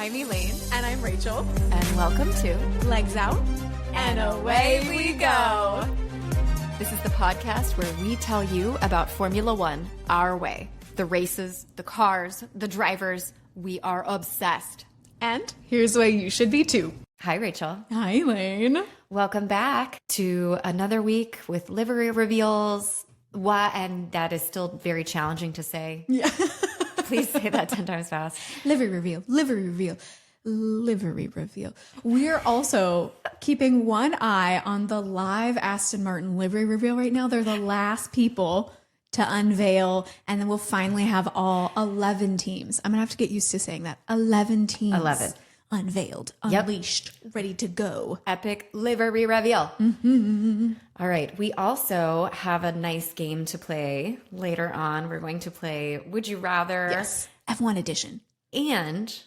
I'm Elaine. And I'm Rachel. And welcome to Legs Out. And Away We Go. This is the podcast where we tell you about Formula One our way. The races, the cars, the drivers. We are obsessed. And here's why you should be too. Hi, Rachel. Hi, Elaine. Welcome back to another week with livery reveals. And that is still very challenging to say. Yeah. Please say that 10 times fast. Livery reveal, livery reveal, livery reveal. We're also keeping one eye on the live Aston Martin livery reveal right now. They're the last people to unveil, and then we'll finally have all 11 teams. I'm going to have to get used to saying that. 11 teams. 11. Unveiled, unleashed, ready to go. Epic livery reveal. Mm-hmm. All right. We also have a nice game to play later on. We're going to play Would You Rather? Yes. F1 edition. And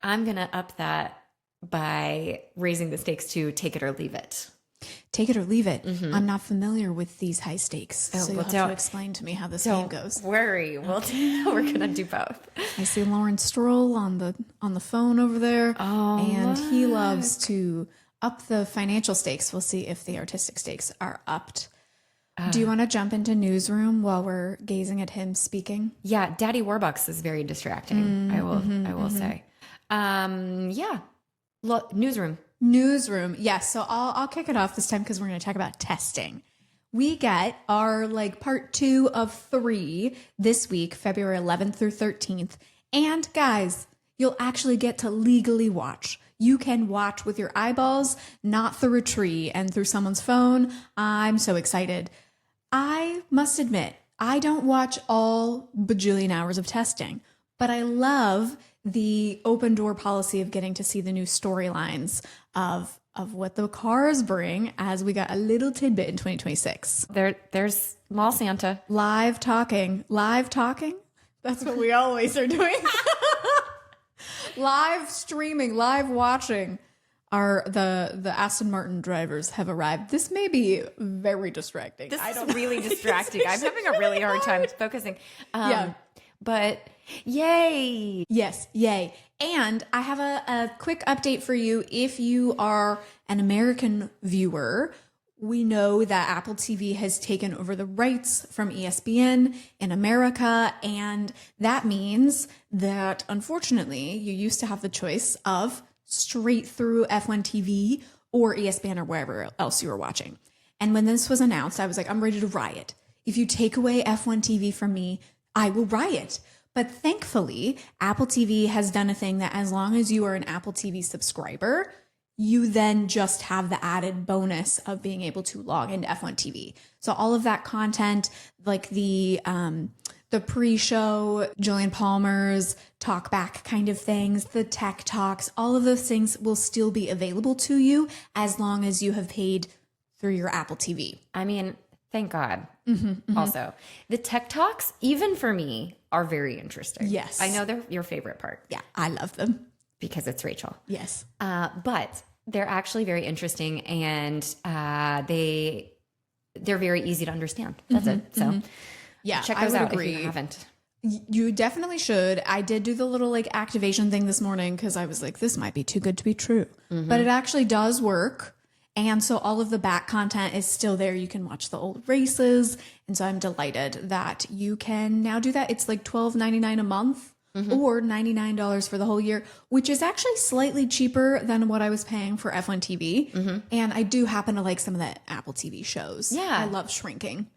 I'm going to up that by raising the stakes to Take It or Leave It. Take it or leave it. Mm-hmm. I'm not familiar with these high stakes, so you'll have to explain to me how this game goes. Don't worry. We're going to do both. I see Lawrence Stroll on the phone over there, and he loves to up the financial stakes. We'll see if the artistic stakes are upped. Do you want to jump into newsroom while we're gazing at him speaking? Yeah, Daddy Warbucks is very distracting. I will say. Yeah, newsroom. Newsroom. Yes. So I'll kick it off this time because we're going to talk about testing. We get our part 2 of 3 this week, February 11th through 13th. And guys, you'll actually get to legally watch. You can watch with your eyeballs, not through a tree and through someone's phone. I'm so excited. I must admit, I don't watch all bajillion hours of testing, but I love the open door policy of getting to see the new storylines of what the cars bring, as we got a little tidbit in 2026. There's Mall Santa. Live talking. That's what we always are doing. Live streaming, live watching. The Aston Martin drivers have arrived. This may be very distracting. This is really distracting. I'm having a really hard time focusing. Yeah. But yay. Yes, yay. And I have a quick update for you. If you are an American viewer, we know that Apple TV has taken over the rights from ESPN in America. And that means that, unfortunately, you used to have the choice of straight through F1 TV or ESPN or wherever else you were watching. And when this was announced, I was like, I'm ready to riot. If you take away F1 TV from me, I will riot. But thankfully, Apple TV has done a thing that as long as you are an Apple TV subscriber, you then just have the added bonus of being able to log into F1 TV. So all of that content, like the pre-show, Julian Palmer's talk back kind of things, the tech talks, all of those things will still be available to you as long as you have paid through your Apple TV. I mean, thank God. Mm-hmm. Also, the tech talks, even for me, are very interesting. Yes. I know they're your favorite part. Yeah, I love them. Because it's Rachel. Yes. But they're actually very interesting, and they're very easy to understand. That's it. So yeah, check those out if you haven't. You definitely should. I did do the little activation thing this morning because I was like, this might be too good to be true. Mm-hmm. But it actually does work. And so all of the back content is still there. You can watch the old races. And so I'm delighted that you can now do that. It's like $12.99 a month or $99 for the whole year, which is actually slightly cheaper than what I was paying for F1 TV. Mm-hmm. And I do happen to like some of the Apple TV shows. Yeah. I love Shrinking.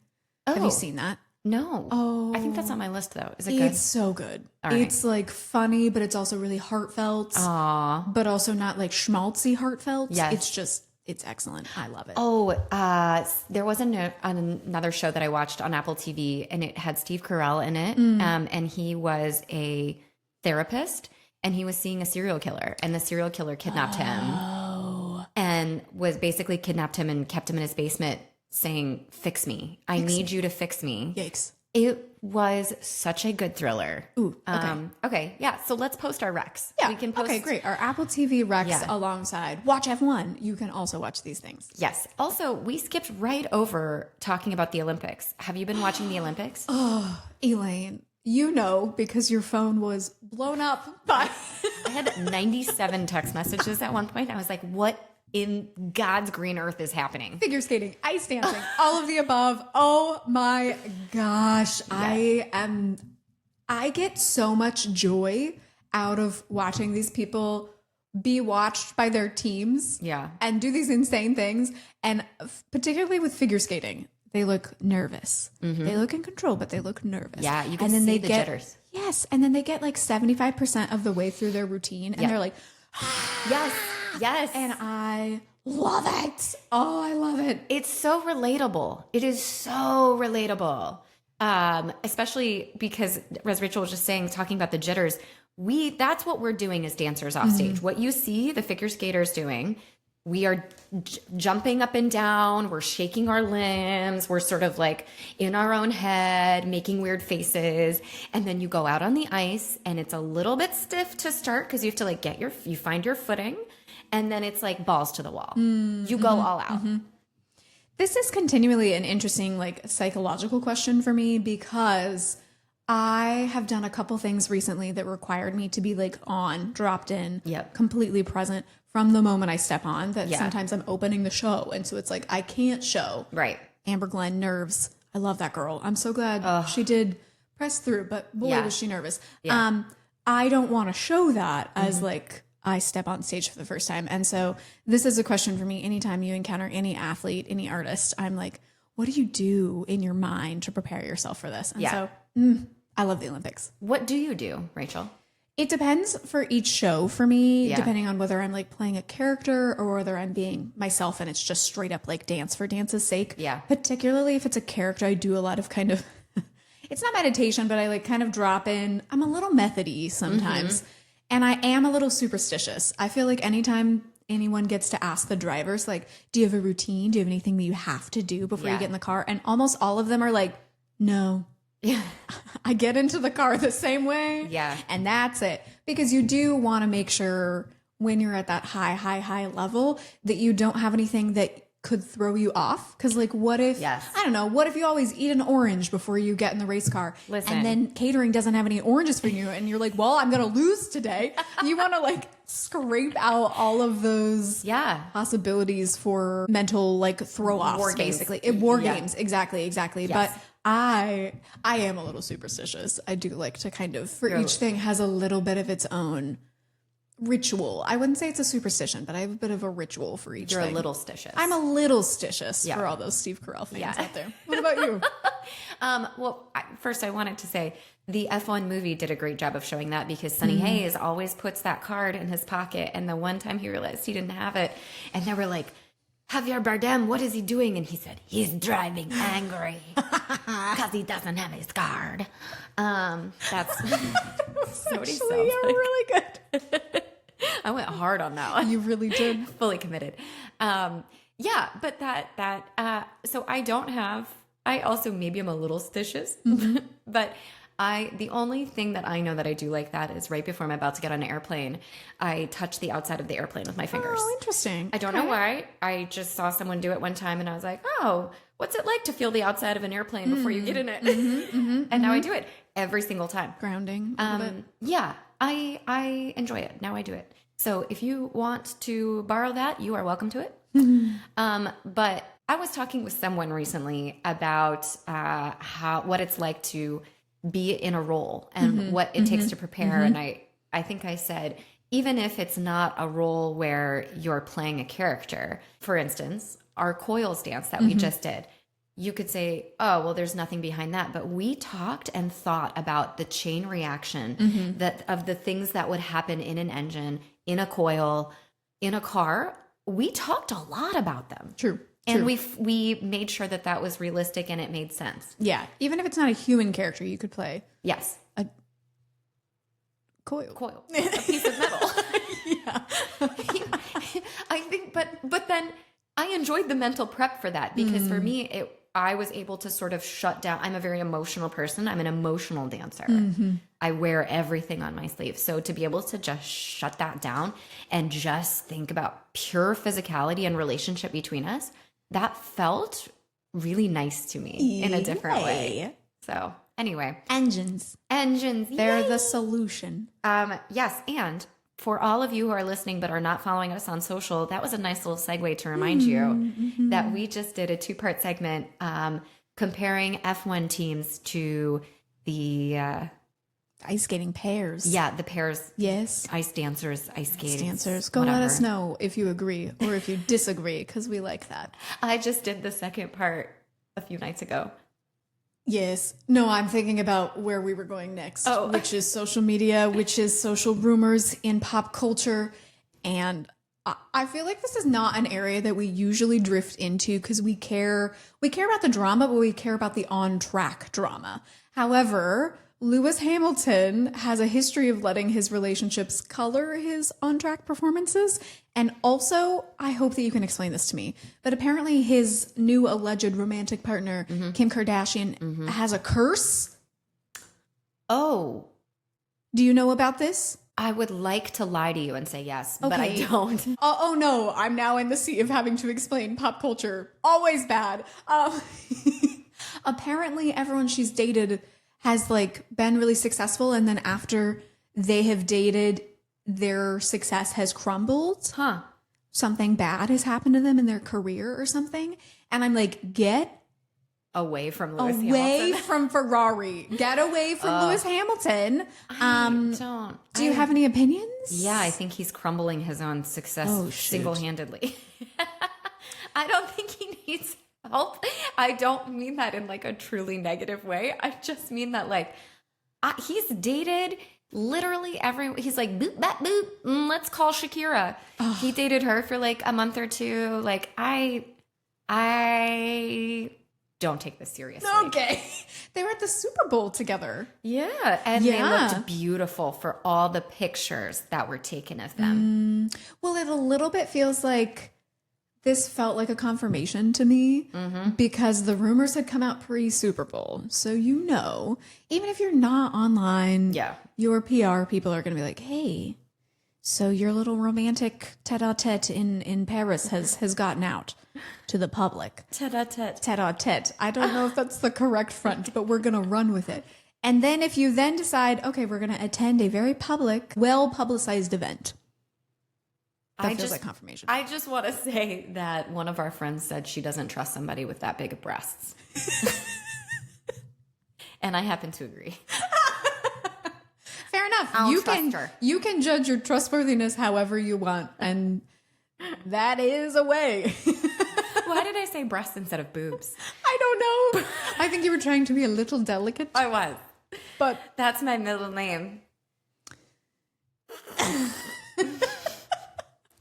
Oh. Have you seen that? No. Oh. I think that's on my list, though. Is it good? It's so good. All right. It's funny, but it's also really heartfelt. Aww. But also not schmaltzy heartfelt. Yes. It's excellent. I love it. Oh, there was another show that I watched on Apple TV, and it had Steve Carell in it. And he was a therapist, and he was seeing a serial killer, and the serial killer kidnapped him and was basically kidnapped him and kept him in his basement saying, fix me. I need you to fix me. Yikes. It was such a good thriller. Ooh, okay. Okay, yeah. So let's post our recs. Yeah. We can post. Okay, great. Our Apple TV recs alongside Watch F1. You can also watch these things. Yes. Also, we skipped right over talking about the Olympics. Have you been watching the Olympics? Oh, Elaine, You know, because your phone was blown up by. I had 97 text messages at one point. I was like, what in God's green earth is happening? Figure skating, ice dancing, all of the above. Oh my gosh. Yeah. I get so much joy out of watching these people be watched by their teams. Yeah. And do these insane things. And particularly with figure skating, they look nervous. Mm-hmm. They look in control, but they look nervous. Yeah, you can see the jitters. Yes. And then they get like 75% of the way through their routine. And they're like, yes. And I love it. Oh, I love it. It's so relatable. It is so relatable. Especially because, as Rachel was just saying, talking about the jitters, that's what we're doing as dancers off stage. What you see the figure skaters doing, we are jumping up and down. We're shaking our limbs. We're sort of like in our own head, making weird faces. And then you go out on the ice and it's a little bit stiff to start because you have to like you find your footing. And then it's like balls to the wall. You go all out. This is continually an interesting like psychological question for me because I have done a couple things recently that required me to be like dropped in, completely present from the moment I step on. That sometimes I'm opening the show. And so it's like, I can't show. Right. Amber Glenn, nerves. I love that girl. I'm so glad she did press through, but boy, was she nervous. Yeah. I don't want to show that as like I step on stage for the first time. And so this is a question for me. Anytime you encounter any athlete, any artist, I'm like, what do you do in your mind to prepare yourself for this? And so I love the Olympics. What do you do, Rachel? It depends for each show for me, depending on whether I'm like playing a character or whether I'm being myself and it's just straight up like dance for dance's sake. Yeah. Particularly if it's a character, I do a lot of kind of, it's not meditation, but I like kind of drop in. I'm a little methody sometimes. And I am a little superstitious. I feel like anytime anyone gets to ask the drivers, like, do you have a routine? Do you have anything that you have to do before you get in the car? And almost all of them are like, no. Yeah. I get into the car the same way. Yeah. And that's it. Because you do want to make sure when you're at that high level that you don't have anything that could throw you off. Because like, what if, I don't know, what if you always eat an orange before you get in the race car? Listen. And then catering doesn't have any oranges for you. And you're like, well, I'm going to lose today. You want to like scrape out all of those possibilities for mental like throw offs, basically. War games. Exactly. Yes. But I am a little superstitious. I do like to kind of, for each thing has a little bit of its own ritual. I wouldn't say it's a superstition, but I have a bit of a ritual for each thing. You're a little stitious. I'm a little stitious for all those Steve Carell fans out there. What about you? Well, first I wanted to say the F1 movie did a great job of showing that because Sonny Hayes always puts that card in his pocket. And the one time he realized he didn't have it and they were like, Javier Bardem, what is he doing? And he said, he's driving angry because he doesn't have his card. That's what he sounds like. You're really good. I went hard on that one. You really did. Fully committed. But so I also maybe I'm a little stitious, but the only thing that I know that I do like that is right before I'm about to get on an airplane, I touch the outside of the airplane with my fingers. Oh, interesting. I don't know why. I just saw someone do it one time and I was like, oh, what's it like to feel the outside of an airplane before you get in it? And now I do it every single time. Grounding. Yeah, I enjoy it. Now I do it. So if you want to borrow that, you are welcome to it. But I was talking with someone recently about what it's like to be in a role and what it takes to prepare. And I think I said, even if it's not a role where you're playing a character, for instance, our coils dance that we just did, you could say, oh, well, there's nothing behind that. But we talked and thought about the chain reaction of the things that would happen in an engine, in a coil, in a car. We talked a lot about them. True. And we made sure that was realistic and it made sense. Yeah. Even if it's not a human character, you could play. Yes. A coil. A piece of metal. I think, but then I enjoyed the mental prep for that because for me, I was able to sort of shut down. I'm a very emotional person. I'm an emotional dancer. I wear everything on my sleeve. So to be able to just shut that down and just think about pure physicality and relationship between us, that felt really nice to me in a different way. So Anyway. Engines. They're the solution. Yes. And for all of you who are listening but are not following us on social, that was a nice little segue to remind you that we just did a 2-part segment comparing F1 teams to the ice skating pairs. Yeah, the pairs. Yes. Ice dancers, ice skaters. Dancers. Go let us know if you agree or if you disagree, because we like that. I just did the second part a few nights ago. Yes. No, I'm thinking about where we were going next, Oh. which is social media, which is social rumors in pop culture. And I feel like this is not an area that we usually drift into because we care about the drama, but we care about the on-track drama. However, Lewis Hamilton has a history of letting his relationships color his on-track performances. And also, I hope that you can explain this to me, but apparently his new alleged romantic partner, Kim Kardashian, has a curse. Oh. Do you know about this? I would like to lie to you and say yes, but I Okay. don't. Oh no, I'm now in the sea of having to explain pop culture. Always bad. Apparently everyone she's dated has like been really successful, and then after they have dated, their success has crumbled. Huh. Something bad has happened to them in their career or something. And I'm like, get Away from Lewis away Hamilton. from Ferrari. Get away from Lewis Hamilton. Don't. Do you have any opinions? Yeah, I think he's crumbling his own success Oh, shoot. single-handedly. I don't think he needs help. I don't mean that in like a truly negative way. I just mean that like he's dated literally he's like boop bap boop. Let's call Shakira. He dated her for like a month or two. Like I don't take this seriously. Okay. They were at the Super Bowl together. Yeah, and Yeah. they looked beautiful for all the pictures that were taken of them. Well, it a little bit feels like this felt like a confirmation to me because the rumors had come out pre-Super Bowl. So, even if you're not online, Yeah. your PR people are going to be like, hey, so your little romantic tete-a-tete in Paris has gotten out to the public. Tete-a-tete. Tete-a-tete. I don't know if that's the correct front, but we're going to run with it. And then if you then decide, okay, we're going to attend a very public, well-publicized event. That feels like confirmation. I just want to say that one of our friends said she doesn't trust somebody with that big of breasts. And I happen to agree. Fair enough. I'll trust her. You can judge your trustworthiness however you want, and that is a way. Why did I say breasts instead of boobs? I don't know. I think you were trying to be a little delicate. I was. But That's my middle name.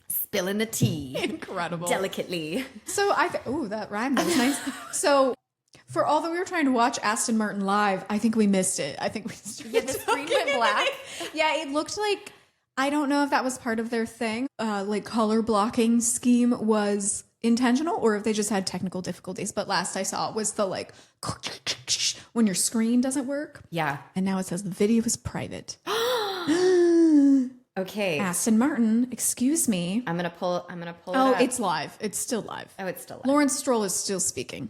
Spilling the tea. incredible. Delicately. So that rhymed. That was nice. So for all that we were trying to watch Aston Martin live, I think we missed it. I think we Yeah, the screen went black. Yeah, it looked like, I don't know if that was part of their thing. Like color blocking scheme was intentional or if they just had technical difficulties. But last I saw it was the like when your screen doesn't work. Yeah. And now it says the video is private. Okay. Aston Martin, excuse me. I'm gonna pull it Oh, up. it's live. It's still live. Oh, it's still live. Lawrence Stroll is still speaking.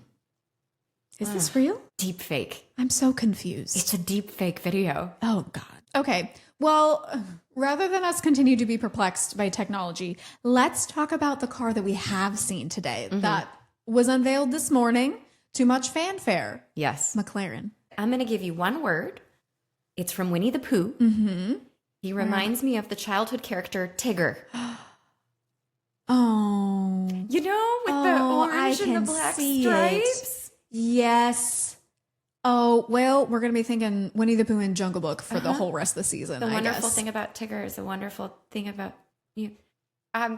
Is this real? Deep fake. I'm so confused. It's a deep fake video. Oh, God. Okay. Well, rather than us continue to be perplexed by technology, let's talk about the car that we have seen today that was unveiled this morning. Too much fanfare. Yes. McLaren. I'm gonna give you one word. It's from Winnie the Pooh. Mm-hmm. He reminds me of the childhood character Tigger. Oh. You know, with the orange and the black stripes. Yes. Oh, well, we're going to be thinking Winnie the Pooh and Jungle Book for the whole rest of the season, The I wonderful guess. thing about Tigger is a wonderful thing about you.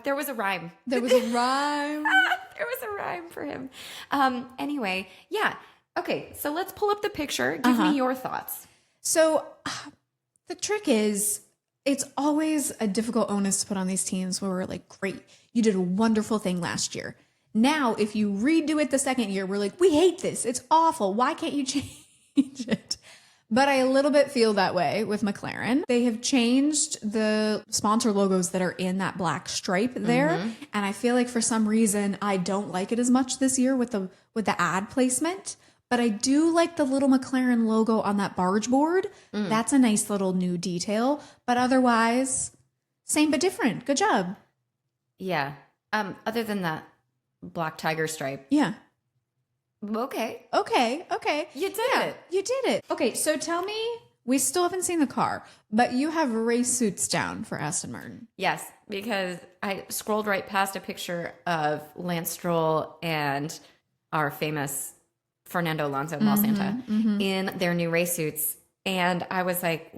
There was a rhyme. There was a rhyme. There was a rhyme for him. Anyway, yeah. Okay, so let's pull up the picture. Give me your thoughts. So the trick is, it's always a difficult onus to put on these teams where we're like, great, you did a wonderful thing last year. Now, if you redo it the second year, we're like, we hate this. It's awful. Why can't you change it? But I a little bit feel that way with McLaren. They have changed the sponsor logos that are in that black stripe there. And I feel like for some reason, I don't like it as much this year with the ad placement. But I do like the little McLaren logo on that barge board. That's a nice little new detail. But otherwise, same but different. Good job. Yeah. Other than that black tiger stripe. Yeah. Okay. You did it. You did it. Okay, so tell me, we still haven't seen the car, but you have race suits down for Aston Martin. Yes, because I scrolled right past a picture of Lance Stroll and our famous Fernando Alonso Santa in their new race suits. And I was like,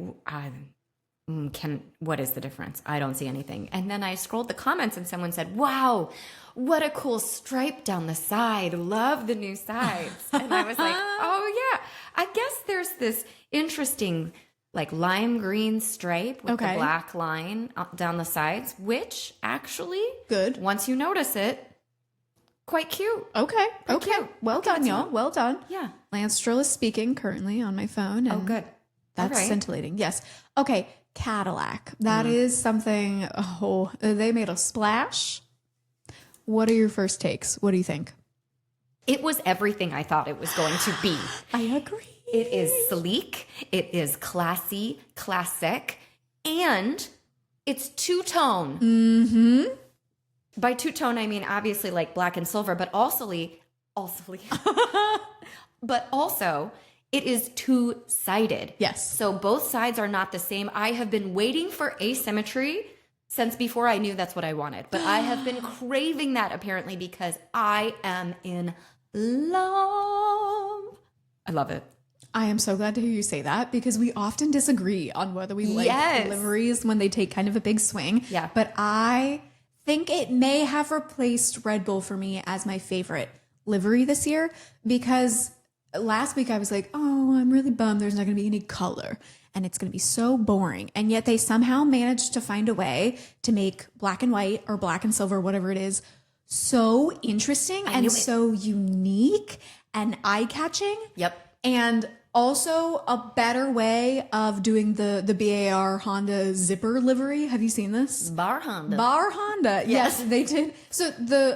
what is the difference? I don't see anything. And then I scrolled the comments and someone said, wow, what a cool stripe down the side. Love the new sides. And I was like, oh yeah, I guess there's this interesting like lime green stripe with the black line down the sides, which actually, good. Once you notice it, quite cute. Okay. Cute. Well done, y'all. Well done. Yeah. Lance Stroll is speaking currently on my phone. And good. That's scintillating. Yes. Okay. Cadillac. That is something. Oh, they made a splash. What are your first takes? What do you think? It was everything I thought it was going to be. I agree. It is sleek. It is classy, classic, and it's two-tone. Mm-hmm. By two-tone, I mean obviously like black and silver, but also it is two-sided. Yes. So both sides are not the same. I have been waiting for asymmetry since before I knew that's what I wanted. But I have been craving that apparently because I am in love. I love it. I am so glad to hear you say that because we often disagree on whether we like liveries when they take kind of a big swing. Yeah. But I think it may have replaced Red Bull for me as my favorite livery this year because last week I was like, oh, I'm really bummed there's not going to be any color and it's going to be so boring. And yet they somehow managed to find a way to make black and white or black and silver, whatever it is, so interesting and so unique and eye-catching. Yep. And also a better way of doing the BAR Honda zipper livery. Have you seen this? Bar Honda. Bar Honda. Yes, they did. So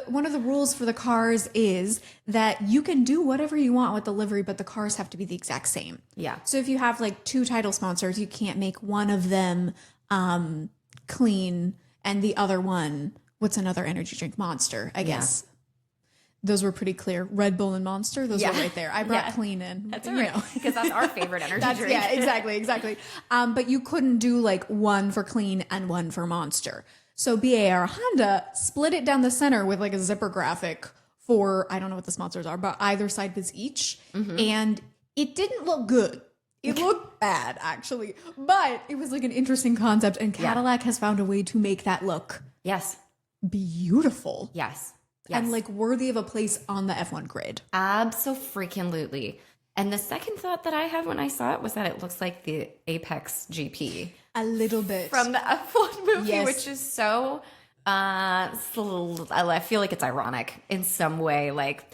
one of the rules for the cars is that you can do whatever you want with the livery, but the cars have to be the exact same. Yeah. So if you have like two title sponsors, you can't make one of them clean and the other one, what's another energy drink? Monster, I guess. Those were pretty clear. Red Bull and Monster, those were right there. I brought clean in. That's all right. Because that's our favorite energy drink. Yeah, exactly. But you couldn't do like one for clean and one for Monster. So BAR Honda split it down the center with like a zipper graphic for, I don't know what the sponsors are, but either side was each. Mm-hmm. And it didn't look good. It looked bad, actually. But it was like an interesting concept. And Cadillac has found a way to make that look beautiful. Yes. And like worthy of a place on the F1 grid. Abso-freaking-lutely. And the second thought that I had when I saw it was that it looks like the Apex GP. A little bit. From the F1 movie, which is so, I feel like it's ironic in some way. Like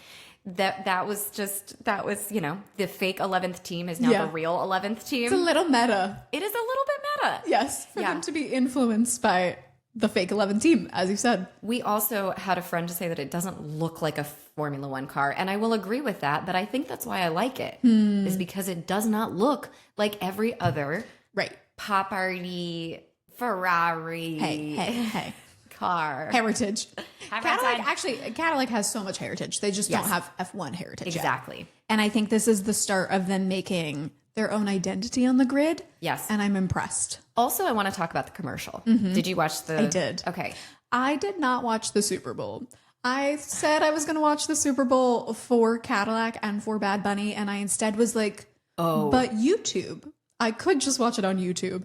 that was, the fake 11th team is now the real 11th team. It's a little meta. It is a little bit meta. Yes. For them to be influenced by the fake 11 team, as you said. We also had a friend to say that it doesn't look like a Formula One car. And I will agree with that. But I think that's why I like it. Is because it does not look like every other pop arty Ferrari hey car. Heritage. Cadillac has so much heritage. They just don't have F1 heritage Exactly. yet. And I think this is the start of them making their own identity on the grid. Yes. And I'm impressed. Also, I want to talk about the commercial. Mm-hmm. Did you watch the... I did. Okay. I did not watch the Super Bowl. I said I was going to watch the Super Bowl for Cadillac and for Bad Bunny, and I instead was like, but YouTube. I could just watch it on YouTube.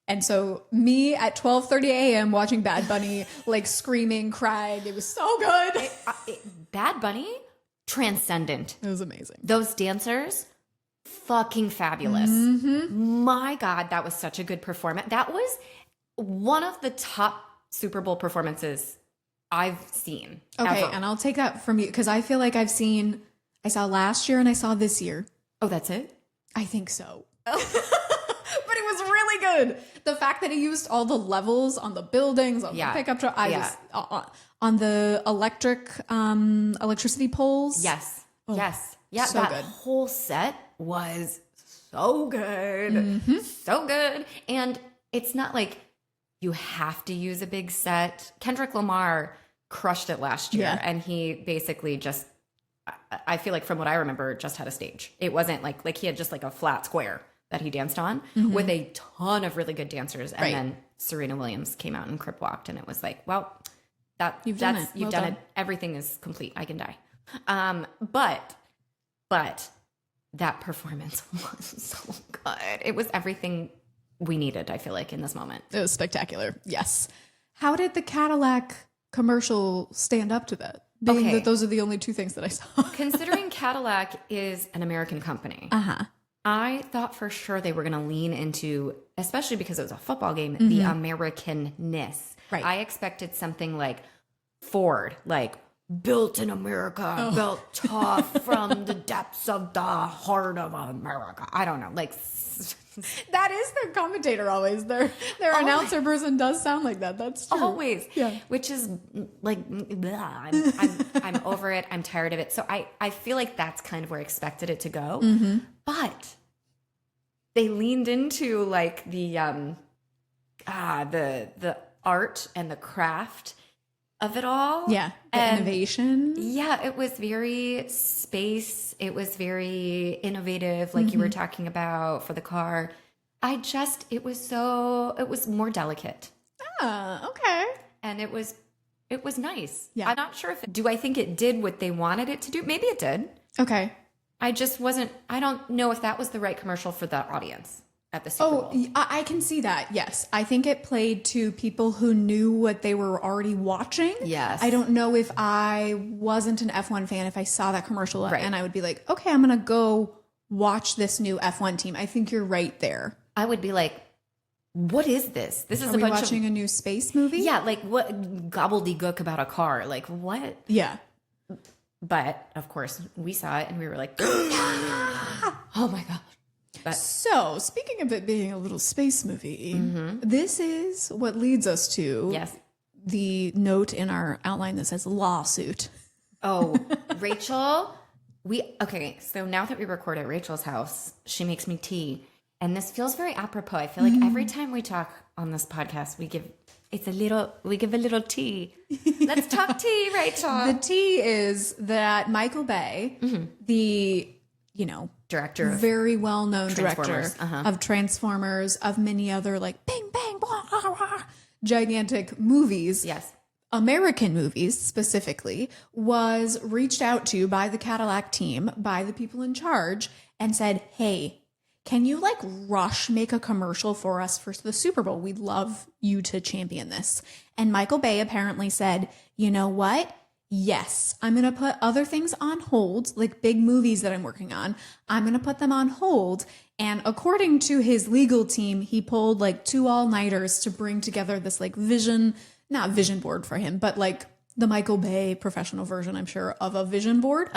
And so me at 12:30 a.m. watching Bad Bunny, like screaming, crying. It was so good. Bad Bunny, transcendent. It was amazing. Those dancers... fucking fabulous. Mm-hmm. My God, that was such a good performance. That was one of the top Super Bowl performances I've seen. Okay, ever. And I'll take that from you because I feel like I saw last year and I saw this year. Oh, that's it? I think so. But it was really good. The fact that he used all the levels on the buildings, on the pickup truck, on the electricity poles. Yes. Oh. Yes. Yeah, So that good. whole set was so good. So good. And it's not like you have to use a big set. Kendrick Lamar crushed it last year. Yeah. And he basically just, I feel like from what I remember, just had a stage. It wasn't like he had just like a flat square that he danced on with a ton of really good dancers. And then Serena Williams came out and crip walked. And it was like, well, you've done it. Everything is complete. I can die. But that performance was so good. It was everything we needed, I feel like, in this moment. It was spectacular. Yes. How did the Cadillac commercial stand up to that? Being that those are the only two things that I saw. Considering Cadillac is an American company, I thought for sure they were going to lean into, especially because it was a football game, the Americanness. Right. I expected something like Ford, like built in America, built tough from the depths of the heart of America. I don't know, like that is their commentator always. Their announcer person does sound like that. That's true. Always. Yeah. Which is like, I'm over it. I'm tired of it. So I feel like that's kind of where I expected it to go. But they leaned into like the art and the craft of it all. Yeah. The innovation. Yeah. It was very space. It was very innovative, like you were talking about for the car. It was more delicate. Ah, okay. And it was nice. Yeah. I'm not sure do I think it did what they wanted it to do? Maybe it did. Okay. I don't know if that was the right commercial for the audience at the Super Bowl. I can see that. Yes. I think it played to people who knew what they were already watching. Yes. I don't know if I wasn't an F1 fan, if I saw that commercial and I would be like, okay, I'm going to go watch this new F1 team. I think you're right there. I would be like, what is this? This is Are we watching a new space movie? Yeah, like what gobbledygook about a car? Like what? Yeah. But of course, we saw it and we were like, oh my god. So, speaking of it being a little space movie, this is what leads us to the note in our outline that says lawsuit. Oh, Rachel, so now that we record at Rachel's house, she makes me tea. And this feels very apropos. I feel like every time we talk on this podcast, we give a little tea. Let's talk tea, Rachel. The tea is that Michael Bay, the director, very well-known director uh-huh. of Transformers, of many other like bang bang blah, blah, blah, gigantic movies, American movies specifically, was reached out to by the Cadillac team, by the people in charge, and said, hey, can you like rush make a commercial for us for the Super Bowl? We'd love you to champion this. And Michael Bay apparently said, you know what? Yes, I'm going to put other things on hold, like big movies that I'm working on. I'm going to put them on hold. And according to his legal team, he pulled like 2 all-nighters to bring together this like not vision board for him, but like the Michael Bay professional version, I'm sure, of a vision board.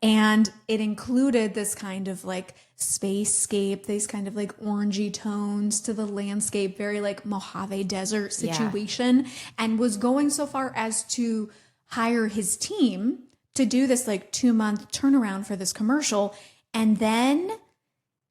And it included this kind of like spacescape, these kind of like orangey tones to the landscape, very like Mojave Desert situation, and was going so far as to hire his team to do this like 2-month turnaround for this commercial. And then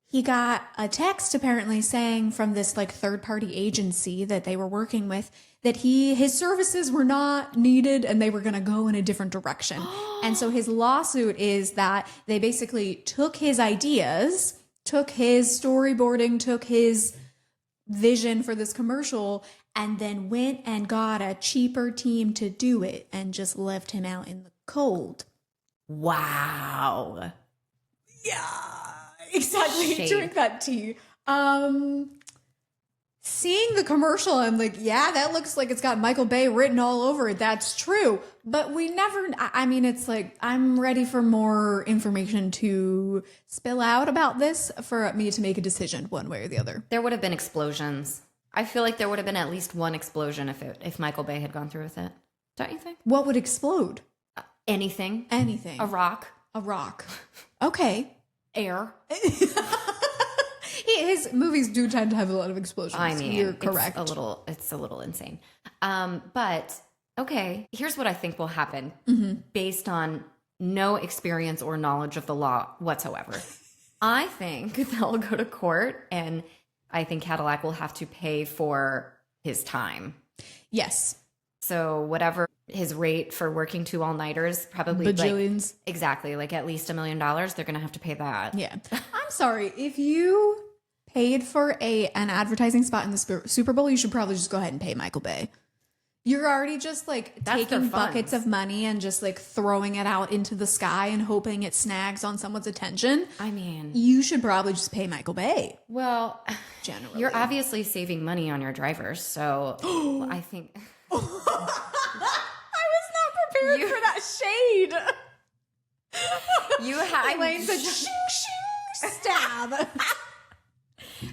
he got a text apparently saying from this like third-party agency that they were working with that his services were not needed and they were going to go in a different direction. And so his lawsuit is that they basically took his ideas, took his storyboarding, took his vision for this commercial, and then went and got a cheaper team to do it and just left him out in the cold. Wow. Yeah, exactly. Shade. Drink that tea. Seeing the commercial, I'm like, yeah, that looks like it's got Michael Bay written all over it. That's true. But it's like, I'm ready for more information to spill out about this for me to make a decision one way or the other. There would have been explosions. I feel like there would have been at least one explosion if Michael Bay had gone through with it. Don't you think? What would explode? Anything. Anything. A rock. A rock. Okay. Air. His movies do tend to have a lot of explosions. I mean, you're correct. It's a little insane. But okay, here's what I think will happen based on no experience or knowledge of the law whatsoever. I think they'll go to court, and I think Cadillac will have to pay for his time. Yes. So whatever his rate for working 2 all-nighters, probably bajillions. Like, exactly. Like at least $1 million. They're going to have to pay that. Yeah. I'm sorry. If you paid for an advertising spot in the Super Bowl, you should probably just go ahead and pay Michael Bay. You're already just like taking buckets of money and just like throwing it out into the sky and hoping it snags on someone's attention. I mean, you should probably just pay Michael Bay. Well, generally, you're obviously saving money on your drivers, so I think I was not prepared for that shade. You have Elaine's a stab.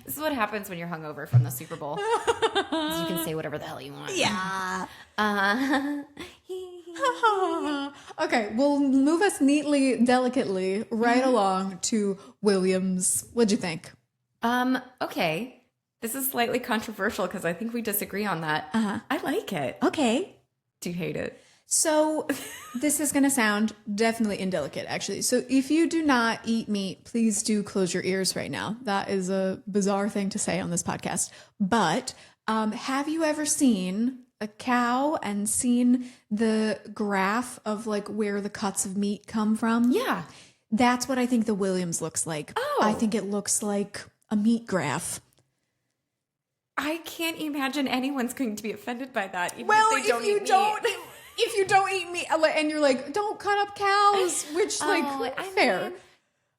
This is what happens when you're hungover from the Super Bowl. You can say whatever the hell you want. Yeah. Okay, we'll move us neatly, delicately, right along to Williams. What'd you think? Okay. This is slightly controversial because I think we disagree on that. I like it. Okay. Do you hate it? So this is going to sound definitely indelicate, actually. So if you do not eat meat, please do close your ears right now. That is a bizarre thing to say on this podcast. But have you ever seen a cow and seen the graph of like where the cuts of meat come from? Yeah. That's what I think the Williams looks like. Oh. I think it looks like a meat graph. I can't imagine anyone's going to be offended by that. Even Well, if, they don't if you eat don't... meat. If you don't eat meat and you're like, don't cut up cows, which fair. Mean,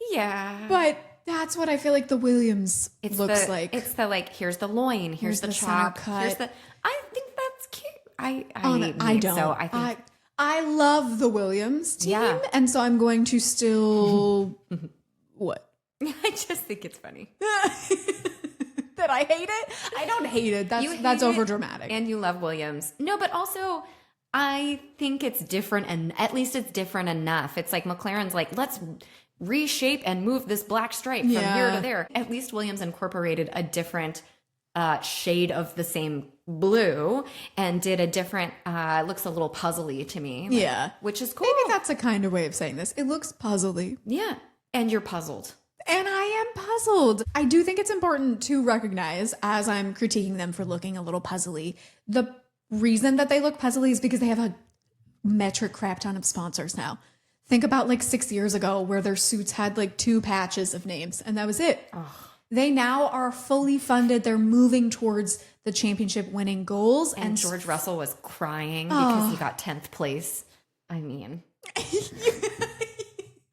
yeah. But that's what I feel like the Williams looks like. It's the like, here's the loin, here's the chop, here's the. I think that's cute. I hate meat, don't. So I think I love the Williams team, Yeah. and so I'm going to still what? I just think it's funny. That I hate it? I don't hate it. That's over dramatic. And you love Williams. No, but also I think it's different, and at least it's different enough. It's like McLaren's like, let's reshape and move this black stripe from here to there. At least Williams incorporated a different shade of the same blue and did a different, looks a little puzzly to me. Which is cool. Maybe that's a kind of way of saying this. It looks puzzly. Yeah. And you're puzzled. And I am puzzled. I do think it's important to recognize, as I'm critiquing them for looking a little puzzly, the reason that they look puzzly is because they have a metric crap ton of sponsors now. Think about like 6 years ago where their suits had like 2 patches of names and that was it. Ugh. They now are fully funded. They're moving towards the championship winning goals. And George Russell was crying because he got 10th place. I mean...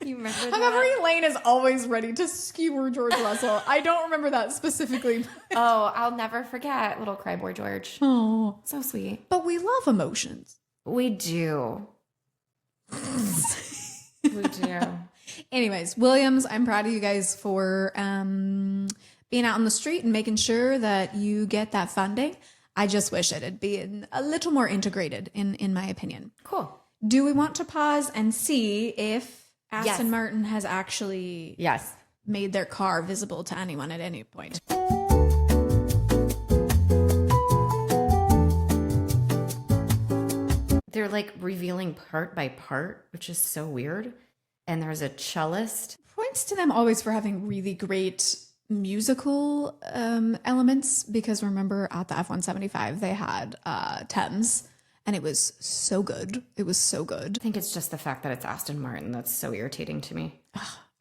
You remember that? However, Elaine is always ready to skewer George Russell. I don't remember that specifically. Oh, I'll never forget little cryboy George. Oh, so sweet. But we love emotions. We do. We do. Anyways, Williams, I'm proud of you guys for being out on the street and making sure that you get that funding. I just wish it had been a little more integrated, in my opinion. Cool. Do we want to pause and see if Aston Martin has actually made their car visible to anyone at any point? They're like revealing part by part, which is so weird. And there's a cellist. Points to them always for having really great musical elements, because remember at the F-175 they had Thames. And it was so good. It was so good. I think it's just the fact that it's Aston Martin that's so irritating to me.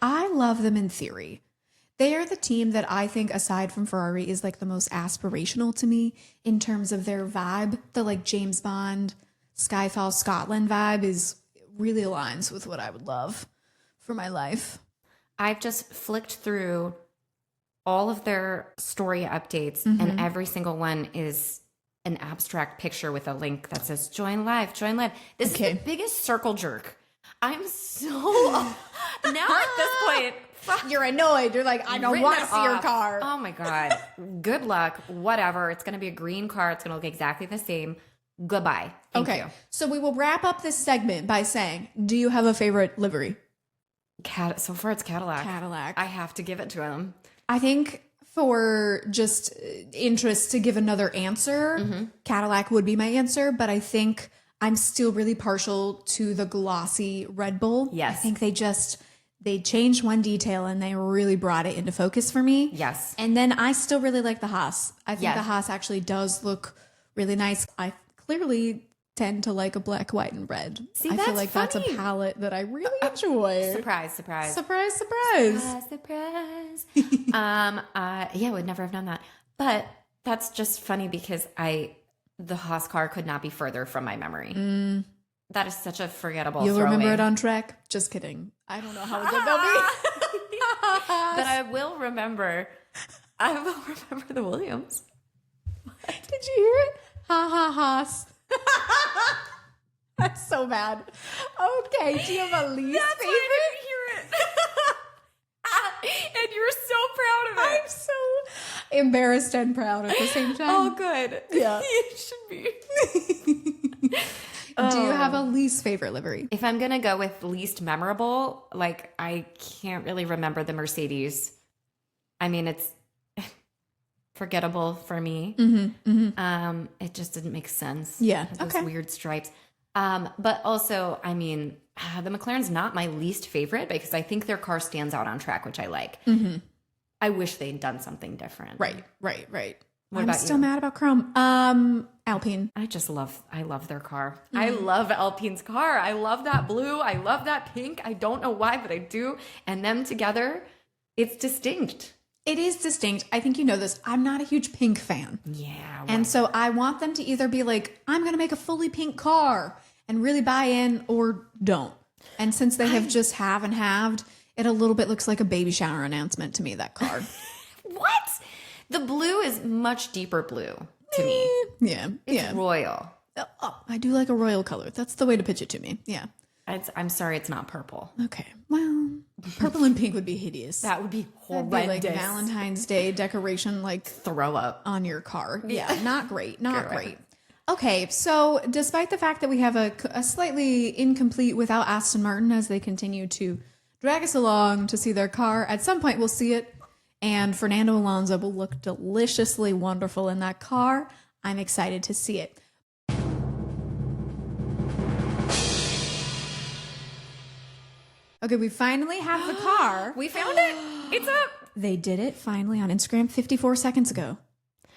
I love them in theory. They are the team that I think, aside from Ferrari, is like the most aspirational to me in terms of their vibe. The like James Bond, Skyfall Scotland vibe is really aligns with what I would love for my life. I've just flicked through all of their story updates, and every single one is an abstract picture with a link that says join live, join live. This is the biggest circle jerk. I'm so now at this point, you're annoyed. You're like, I don't want to see your car. Oh my God. Good luck. Whatever. It's going to be a green car. It's going to look exactly the same. Goodbye. Thank you. So we will wrap up this segment by saying, do you have a favorite livery? So far it's Cadillac. Cadillac. I have to give it to him. I think for just interest to give another answer, Cadillac would be my answer. But I think I'm still really partial to the glossy Red Bull. Yes. I think they changed one detail and they really brought it into focus for me. Yes. And then I still really like the Haas. I think Yes. the Haas actually does look really nice. I clearly tend to like a black, white, and red. See, I feel that's like that's a funny. palette that I really enjoy. Surprise, surprise. Surprise, surprise. Surprise. Yeah, I would never have done that. But that's just funny because the Haas car could not be further from my memory. That is such a forgettable You'll throwaway. remember it on track? Just kidding. I don't know how good they'll be. But I will remember the Williams. Did you hear it? Ha ha Haas. That's so bad. Okay, do you have a least That's favorite? why I didn't hear it. And you're so proud of it. I'm so embarrassed and proud at the same time. Oh, good. Yeah. You should be. Do you have a least favorite livery? If I'm going to go with least memorable, like I can't really remember the Mercedes. I mean, it's forgettable for me. It just didn't make sense. Yeah. Those Okay. weird stripes. But also, I mean, the McLaren's not my least favorite because I think their car stands out on track, which I like. I wish they'd done something different. Right. What I'm about still you? mad about Chrome. Alpine. I love their car. I love Alpine's car. I love that blue. I love that pink. I don't know why, but I do. And them together, it's distinct. It is distinct. I think you know this. I'm not a huge pink fan. Yeah. And so I want them to either be like, I'm going to make a fully pink car and really buy in, or don't. And since they have just have and halved, it a little bit looks like a baby shower announcement to me, that car. What? The blue is much deeper blue to me. Yeah. It's royal. Oh, I do like a royal color. That's the way to pitch it to me. Yeah. I'm sorry, it's not purple. Okay. Well, purple and pink would be hideous. That would be That'd horrendous. be like Valentine's Day decoration, like Throw up. on your car. Yeah, not great. Not great. Okay, so despite the fact that we have a slightly incomplete without Aston Martin as they continue to drag us along to see their car, at some point we'll see it, and Fernando Alonso will look deliciously wonderful in that car. I'm excited to see it. Okay, we finally have the car. We found it. It's up. They did it finally on Instagram 54 seconds ago.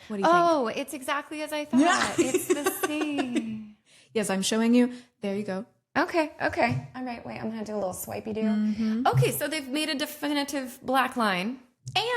What do you think? Oh, it's exactly as I thought. It's the same. Yes, I'm showing you. There you go. Okay. All right, wait. I'm going to do a little swipey do. Okay, so they've made a definitive black line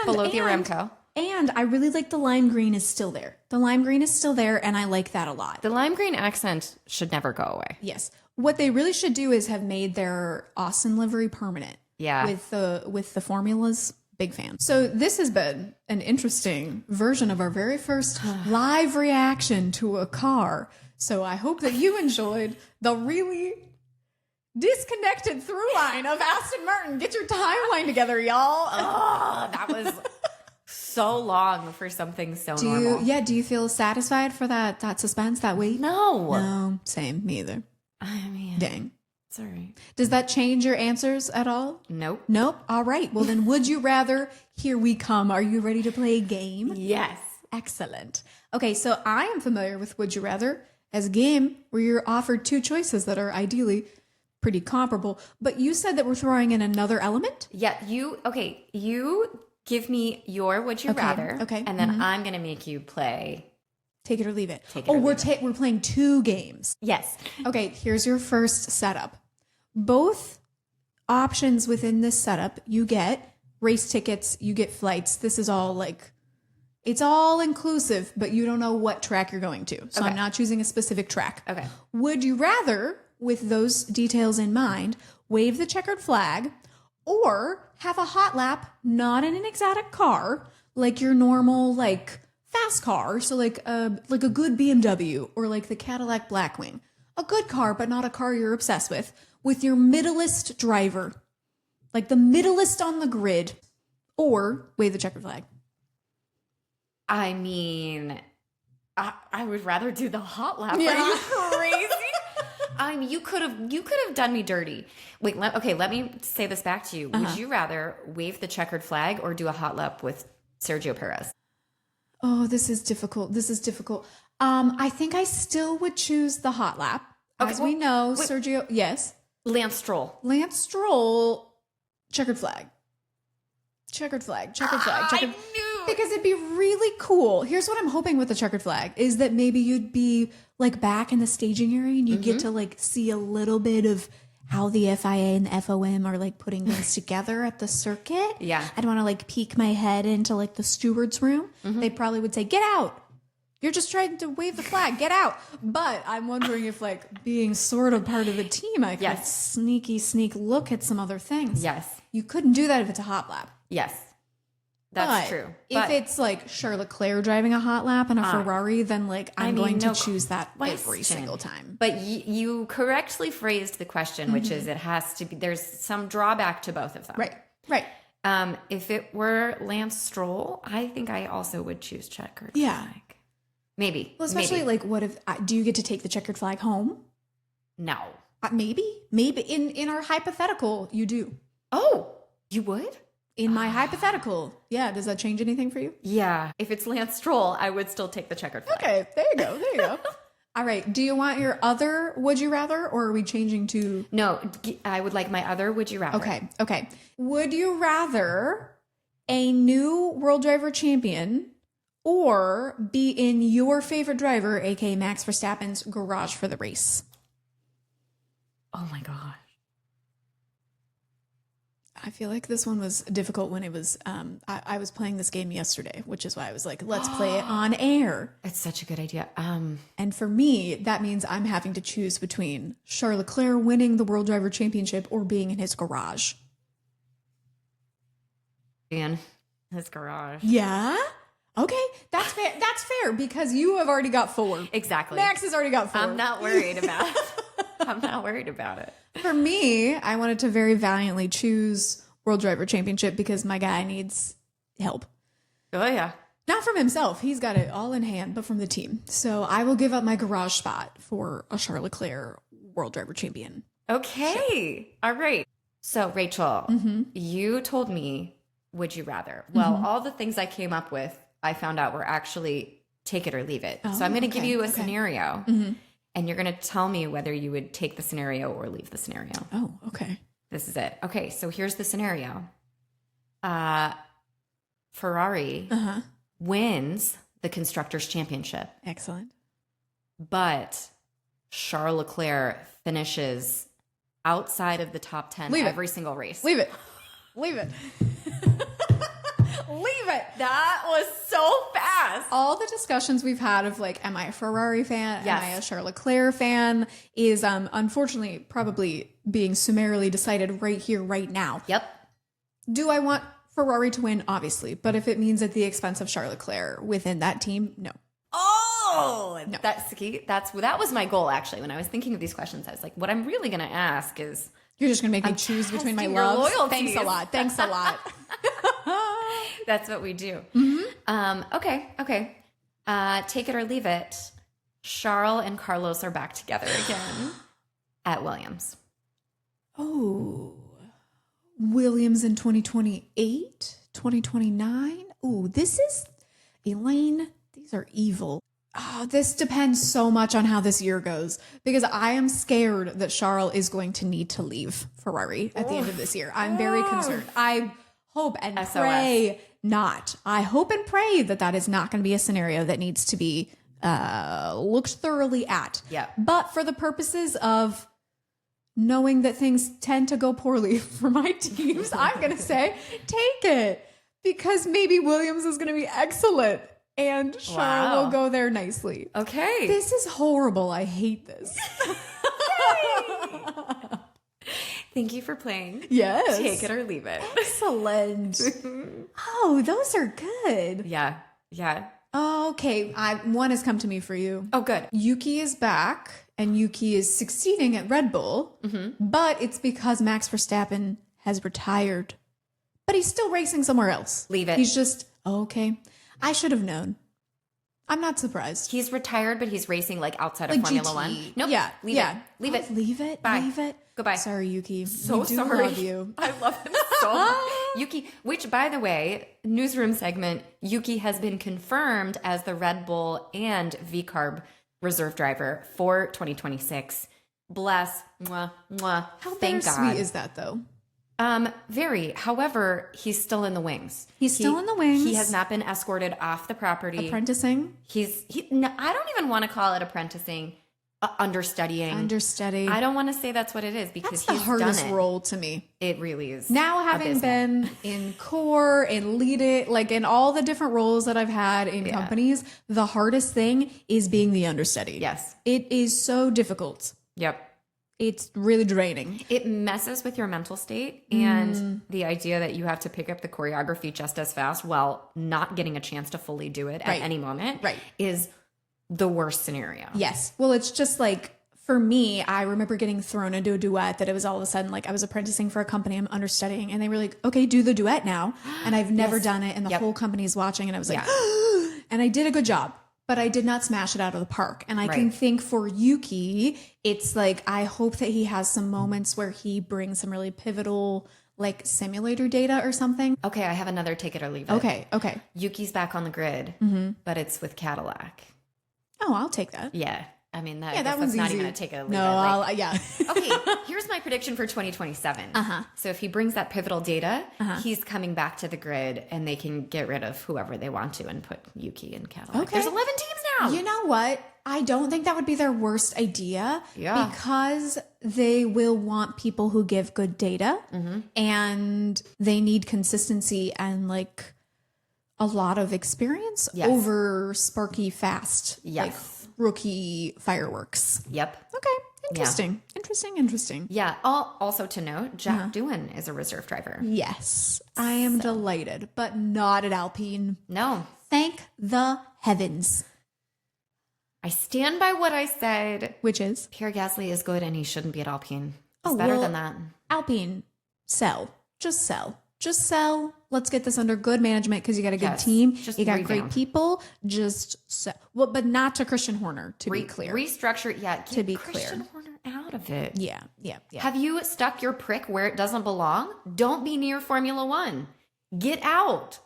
below the Aramco. And I really like the lime green is still there. The lime green is still there, and I like that a lot. The lime green accent should never go away. Yes. What they really should do is have made their Austin livery permanent. Yeah. With the formulas. Big fan. So this has been an interesting version of our very first live reaction to a car. So I hope that you enjoyed the really disconnected through line of Aston Martin. Get your timeline together, y'all. Oh, that was so long for something so normal. Do you feel satisfied for that suspense, that wait? No, same, me either. I mean, Dang. it's all right. Does that change your answers at all? Nope. Nope. All right. Well, then, would you rather? Here we come. Are you ready to play a game? Yes. Excellent. Okay, so I am familiar with Would You Rather as a game where you're offered two choices that are ideally pretty comparable, but you said that we're throwing in another element? Yeah, you give me your would you rather. Okay. And then I'm going to make you play. Take it or leave it. Take it or leave it. We're playing two games. Yes. Okay, here's your first setup. Both options within this setup, you get race tickets, you get flights. This is all like, it's all inclusive, but you don't know what track you're going to. So Okay. I'm not choosing a specific track. Okay. Would you rather, with those details in mind, wave the checkered flag or have a hot lap, not in an exotic car, like your normal, like fast car. So like a good BMW or like the Cadillac Blackwing, a good car, but not a car you're obsessed with your middleist driver, like the middleist on the grid, or wave the checkered flag. I mean, I would rather do the hot lap. Yeah. Are you crazy? I mean, you could have done me dirty. Wait, let me say this back to you. Would you rather wave the checkered flag or do a hot lap with Sergio Perez? Oh, this is difficult. I think I still would choose the hot lap. As we know, Sergio, yes. Lance Stroll. Lance Stroll, checkered flag. Checkered flag. I knew. Because it'd be really cool. Here's what I'm hoping with the checkered flag is that maybe you'd be like back in the staging area and you get to like see a little bit of how the FIA and the FOM are like putting things together at the circuit. Yeah. I'd want to like peek my head into like the steward's room. They probably would say, "Get out. You're just trying to wave the flag. Get out." But I'm wondering if like being sort of part of the team, I could sneak look at some other things. Yes. You couldn't do that if it's a hot lap. Yes. That's true. If it's like Charles Leclerc driving a hot lap in a Ferrari, then like I'm going to choose that every single time. But you correctly phrased the question, which is it has to be, there's some drawback to both of them. Right. If it were Lance Stroll, I think I also would choose checkered flag. Maybe. Well, especially like what if, do you get to take the checkered flag home? No. Maybe in our hypothetical, you do. Oh, you would? In my hypothetical. Yeah. Does that change anything for you? Yeah. If it's Lance Stroll, I would still take the checkered flag. Okay. There you go. All right. Do you want your other would you rather, or are we changing to? No, I would like my other would you rather. Okay. Would you rather a new world driver champion or be in your favorite driver, aka Max Verstappen's garage for the race? Oh my gosh. I feel like this one was difficult when it was, I was playing this game yesterday, which is why I was like, let's play it on air. It's such a good idea. And for me, that means I'm having to choose between Charles Leclerc winning the World Driver Championship or being in his garage. In his garage. Yeah? Okay, that's fair. That's fair because you have already got 4. Exactly. Max has already got 4. I'm not worried about it. I'm not worried about it. For me, I wanted to very valiantly choose World Driver Championship because my guy needs help. Oh, yeah. Not from himself. He's got it all in hand, but from the team. So I will give up my garage spot for a Charles Leclerc World Driver Champion. Okay. All right. So, Rachel, you told me, would you rather? Well, all the things I came up with, I found out were actually take it or leave it. So I'm going to give you a scenario. And you're going to tell me whether you would take the scenario or leave the scenario. Oh, okay. This is it. Okay, so here's the scenario. Ferrari wins the Constructors' Championship. Excellent. But Charles Leclerc finishes outside of the top 10 every single race. Leave it. Leave it. Leave it. That was so fast. All the discussions we've had of like, am I a Ferrari fan? Yes. Am I a Charles Leclerc fan? Is unfortunately probably being summarily decided right here, right now. Yep. Do I want Ferrari to win? Obviously. But if it means at the expense of Charles Leclerc within that team, no. Oh, no. That was my goal, actually. When I was thinking of these questions, I was like, what I'm really going to ask is... You're just going to make me choose between my testing your loves? loyalties. Thanks a lot. That's what we do. Okay. Take it or leave it. Charles and Carlos are back together again at Williams. Oh, Williams in 2028, 2029. Oh, this is Elaine. These are evil. Oh, this depends so much on how this year goes because I am scared that Charles is going to need to leave Ferrari at the end of this year. I'm very concerned. I hope and pray not. I hope and pray that is not going to be a scenario that needs to be looked thoroughly at. Yeah. But for the purposes of knowing that things tend to go poorly for my teams, I'm going to say take it because maybe Williams is going to be excellent. And Charles will go there nicely. Okay. This is horrible. I hate this. Thank you for playing. Yes. Take it or leave it. Excellent. Oh, those are good. Yeah. Okay. One has come to me for you. Oh, good. Yuki is back and Yuki is succeeding at Red Bull, but it's because Max Verstappen has retired. But he's still racing somewhere else. Leave it. He's just, okay. I should have known. I'm not surprised. He's retired, but he's racing like outside of Like Formula GT. 1. Nope. Yeah. Leave it. Leave it. Leave it. Bye. Leave it. Goodbye. Sorry, Yuki. So we do sorry. love you. I love him so much. Yuki, which by the way, newsroom segment, Yuki has been confirmed as the Red Bull and V-Carb reserve driver for 2026. Bless. Mwah, mwah. How Thank bittersweet God. is that, though? Very. However, he's still in the wings. He's still in the wings. He has not been escorted off the property. Apprenticing? No, I don't even want to call it apprenticing. Understudying. Understudy. I don't want to say that's what it is because That's the he's hardest done it. role to me. It really is. Now, having abysmal. been in core and lead it, like in all the different roles that I've had in companies, the hardest thing is being the understudy. Yes. It is so difficult. Yep. It's really draining. It messes with your mental state and the idea that you have to pick up the choreography just as fast while not getting a chance to fully do it at any moment is the worst scenario. Yes. Well, it's just like, for me, I remember getting thrown into a duet that it was all of a sudden like I was apprenticing for a company I'm understudying and they were like, okay, do the duet now. And I've never done it and the whole company's watching and I was like, and I did a good job, but I did not smash it out of the park. And I can think for Yuki, it's like, I hope that he has some moments where he brings some really pivotal like simulator data or something. Okay, I have another take it or leave it. Okay. Yuki's back on the grid, but it's with Cadillac. Oh, I'll take that. Yeah. I mean, that that's one's not easy. even a take it or leave No, it. yeah. Okay, here's my prediction for 2027. So if he brings that pivotal data, he's coming back to the grid and they can get rid of whoever they want to and put Yuki in Cadillac. Okay. There's 11 teams now. You know what? I don't think that would be their worst idea Yeah. because they will want people who give good data and they need consistency and like a lot of experience over sparky fast, like rookie fireworks. Yep. Okay. Interesting. Interesting. Yeah. Also to note, Jack Doohan is a reserve driver. Yes. I am delighted, but not at Alpine. No. Thank the heavens. I stand by what I said. Which is? Pierre Gasly is good and he shouldn't be at Alpine. It's Oh, better well, than that. Alpine, sell. Just sell. Just sell. Let's get this under good management because you got a good team. Just You got revamp. great people. Just sell. Well, but not to Christian Horner, to be clear. Restructure. Yeah. To be Christian Horner out of it. Yeah. Have you stuck your prick where it doesn't belong? Don't be near Formula One. Get out.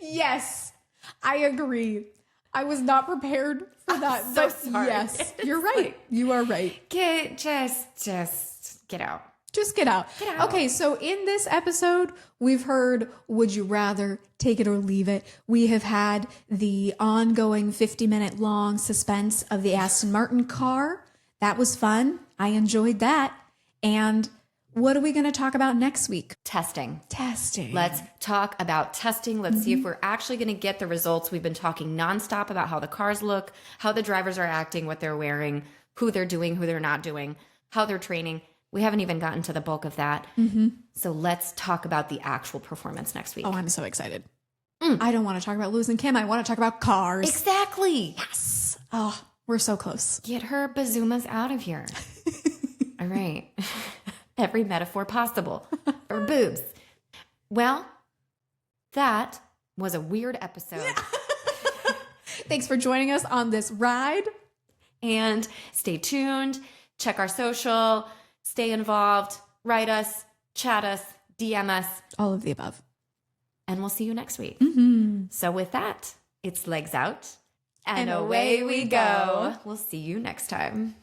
Yes, I agree. I was not prepared for that. so but sorry. Yes, you're right. You are right. Just get out. Just get out. Get out. Okay, so in this episode, we've heard Would You Rather, Take It or Leave It. We have had the ongoing 50-minute long suspense of the Aston Martin car. That was fun. I enjoyed that. And what are we going to talk about next week? Testing. Testing. Let's talk about testing. Let's see if we're actually going to get the results. We've been talking nonstop about how the cars look, how the drivers are acting, what they're wearing, who they're doing, who they're not doing, how they're training. We haven't even gotten to the bulk of that. So let's talk about the actual performance next week. Oh, I'm so excited. I don't want to talk about Lewis and Kim. I want to talk about cars. Exactly. Yes. Oh, we're so close. Get her bazoomas out of here. All right. Every metaphor possible for boobs. Well, that was a weird episode. Thanks for joining us on this ride. And stay tuned. Check our social. Stay involved. Write us. Chat us. DM us. All of the above. And we'll see you next week. So with that, it's legs out. And away we go. We'll see you next time.